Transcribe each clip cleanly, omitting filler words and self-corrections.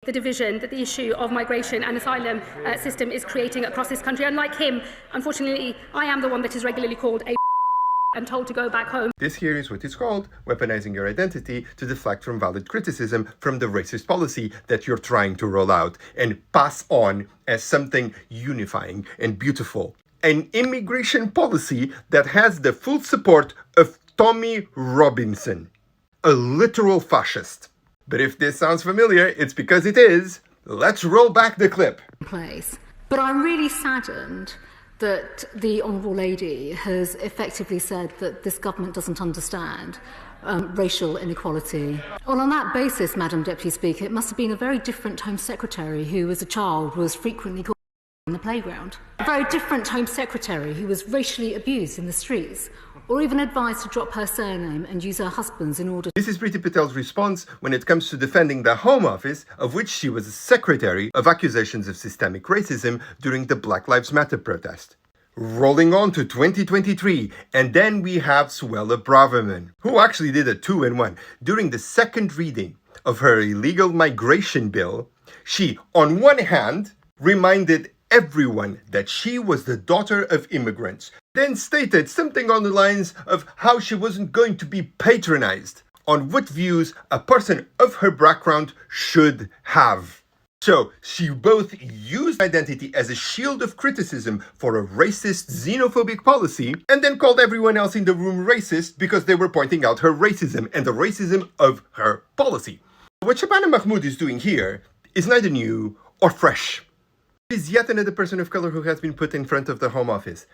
the division that the issue of migration and asylum system is creating across this country. Unlike him, unfortunately, I am the one that is regularly called a and told to go back home. This here is what is called weaponizing your identity to deflect from valid criticism from the racist policy that you're trying to roll out and pass on as something unifying and beautiful. An immigration policy that has the full support of Tommy Robinson, a literal fascist. But if this sounds familiar, it's because it is. Let's roll back the clip. But I'm really saddened that the Honourable Lady has effectively said that this government doesn't understand racial inequality. Well, on that basis, Madam Deputy Speaker, it must have been a very different Home Secretary who, as a child, was frequently called in the playground. A very different Home Secretary who was racially abused in the streets, or even advised to drop her surname and use her husband's in order. This is Priti Patel's response when it comes to defending the Home Office, of which she was a secretary, of accusations of systemic racism during the Black Lives Matter protest. Rolling on to 2023, and then we have Shabana Mahmood, who actually did a 2-in-1. During the second reading of her illegal migration bill, she, on one hand, reminded everyone that she was the daughter of immigrants, then stated something on the lines of how she wasn't going to be patronized on what views a person of her background should have. So she both used identity as a shield of criticism for a racist, xenophobic policy, and then called everyone else in the room racist because they were pointing out her racism and the racism of her policy. What Shabana Mahmood is doing here is neither new or fresh. Is yet another person of color who has been put in front of the Home Office.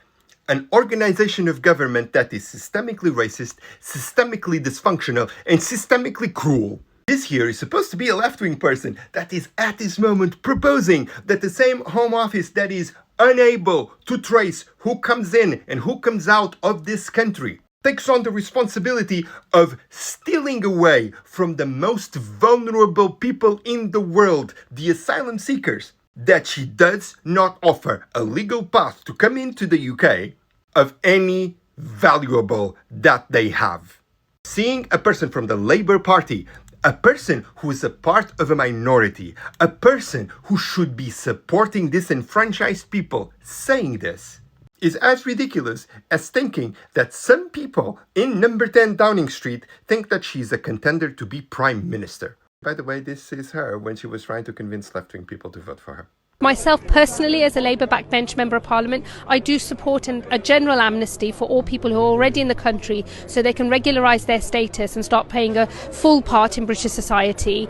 An organization of government that is systemically racist, systemically dysfunctional, and systemically cruel. This here is supposed to be a left-wing person that is at this moment proposing that the same Home Office that is unable to trace who comes in and who comes out of this country takes on the responsibility of stealing away from the most vulnerable people in the world, the asylum seekers, that she does not offer a legal path to come into the UK of any valuable that they have. Seeing a person from the Labour Party, a person who is a part of a minority, a person who should be supporting disenfranchised people saying this, is as ridiculous as thinking that some people in number 10 Downing Street think that she's a contender to be Prime Minister. By the way, this is her when she was trying to convince left-wing people to vote for her. Myself personally, as a Labour backbench Member of Parliament, I do support a general amnesty for all people who are already in the country so they can regularise their status and start playing a full part in British society.